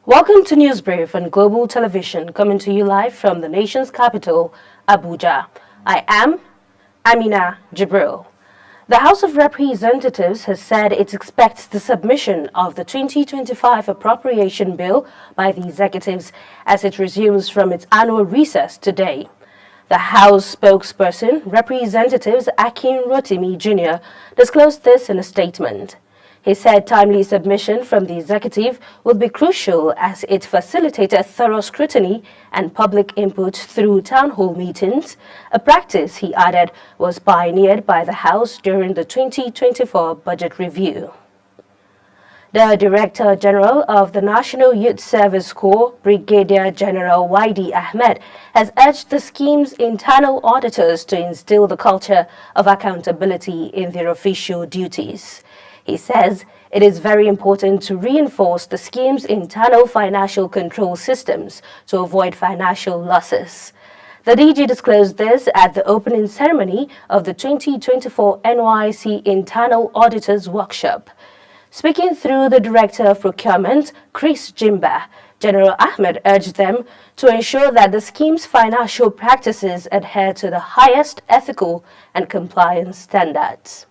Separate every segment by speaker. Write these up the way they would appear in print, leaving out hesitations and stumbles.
Speaker 1: Welcome to Newsbrief on Global Television, coming to you live from the nation's capital, Abuja. I am Amina Jibril. The House of Representatives has said it expects the submission of the 2025 appropriation bill by the executives as it resumes from its annual recess today. The House spokesperson, Representative Akin Rotimi Jr., disclosed this in a statement. He said timely submission from the executive would be crucial as it facilitated thorough scrutiny and public input through town hall meetings, a practice, he added, was pioneered by the House during the 2024 budget review. The Director General of the National Youth Service Corps, Brigadier General Waidi Ahmed, has urged the scheme's internal auditors to instill the culture of accountability in their official duties. He says it is very important to reinforce the scheme's internal financial control systems to avoid financial losses. The DG disclosed this at the opening ceremony of the 2024 NYC Internal Auditors Workshop. Speaking through the Director of Procurement, Chris Jimba, General Ahmed urged them to ensure that the scheme's financial practices adhere to the highest ethical and compliance standards.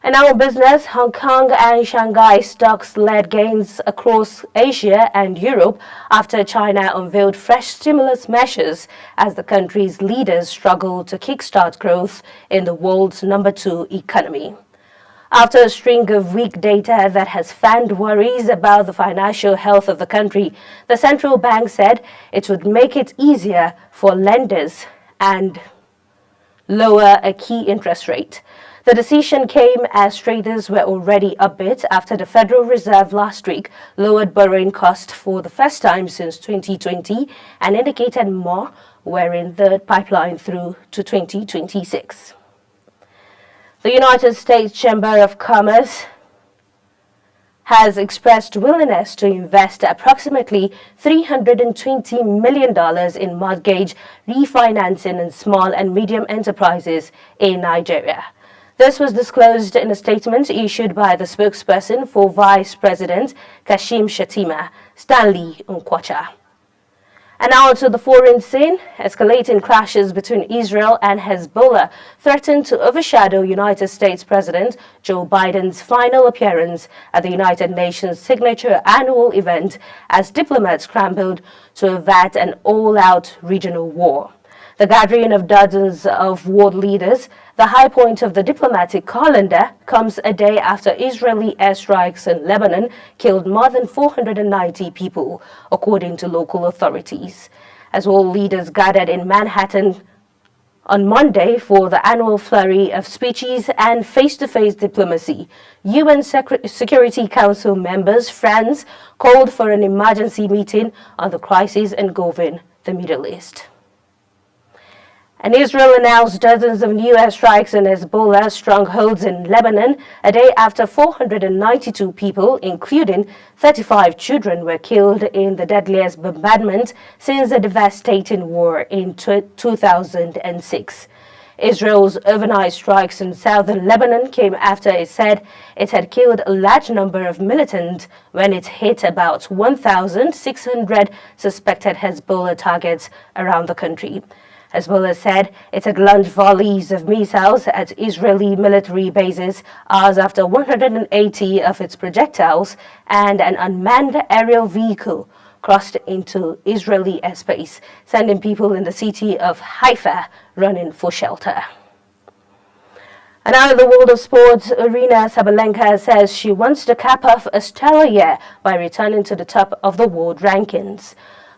Speaker 1: In our business, Hong Kong and Shanghai stocks led gains across Asia and Europe after China unveiled fresh stimulus measures as the country's leaders struggle to kickstart growth in the world's number 2 economy. After a string of weak data that has fanned worries about the financial health of the country, the central bank said it would make it easier for lenders and lower a key interest rate. The decision came as traders were already upbeat after the Federal Reserve last week lowered borrowing costs for the first time since 2020 and indicated more were in the pipeline through to 2026. The United States Chamber of Commerce has expressed willingness to invest approximately $320 million in mortgage refinancing in small and medium enterprises in Nigeria. This was disclosed in a statement issued by the spokesperson for Vice President Kashim Shettima, Stanley Nkwacha. And now to the foreign scene, escalating clashes between Israel and Hezbollah threaten to overshadow United States President Joe Biden's final appearance at the United Nations signature annual event as diplomats scrambled to avert an all-out regional war. The gathering of dozens of world leaders, the high point of the diplomatic calendar, comes a day after Israeli airstrikes in Lebanon killed more than 490 people, according to local authorities. As world leaders gathered in Manhattan on Monday for the annual flurry of speeches and face-to-face diplomacy, UN Security Council members, France, called for an emergency meeting on the crisis engulfing the Middle East. And Israel announced dozens of new airstrikes in Hezbollah strongholds in Lebanon a day after 492 people, including 35 children, were killed in the deadliest bombardment since the devastating war in 2006. Israel's overnight strikes in southern Lebanon came after it said it had killed a large number of militants when it hit about 1,600 suspected Hezbollah targets around the country. Hezbollah said it had launched volleys of missiles at Israeli military bases hours after 180 of its projectiles and an unmanned aerial vehicle crossed into Israeli airspace, sending people in the city of Haifa running for shelter. And out of the world of sports, Aryna Sabalenka says she wants to cap off a stellar year by returning to the top of the world rankings.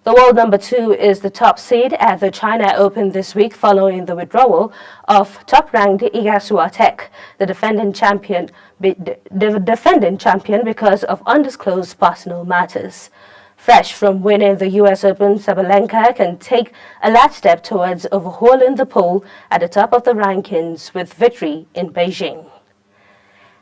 Speaker 1: The world number 2 is the top seed at the China Open this week following the withdrawal of top-ranked Iga Swiatek, the defending champion because of undisclosed personal matters. Fresh from winning the US Open, Sabalenka can take a last step towards overhauling the pole at the top of the rankings with victory in Beijing.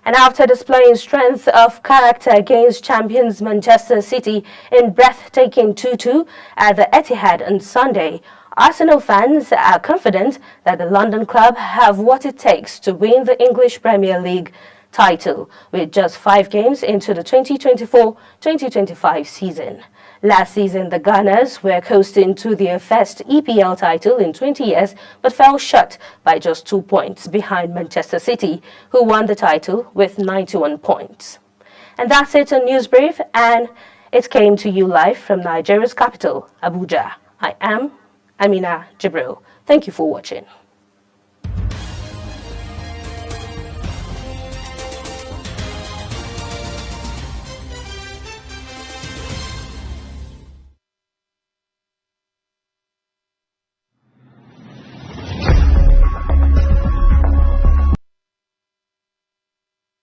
Speaker 1: And after displaying strength of character against champions Manchester City in breathtaking 2-2 at the Etihad on Sunday, Arsenal fans are confident that the London club have what it takes to win the English Premier League title with just 5 games into the 2024-2025 season. Last season, the Gunners were coasting to their first EPL title in 20 years but fell short by just 2 points behind Manchester City, who won the title with 91 points. And that's it on News Brief, and it came to you live from Nigeria's capital, Abuja. I am Amina Jibril. Thank you for watching.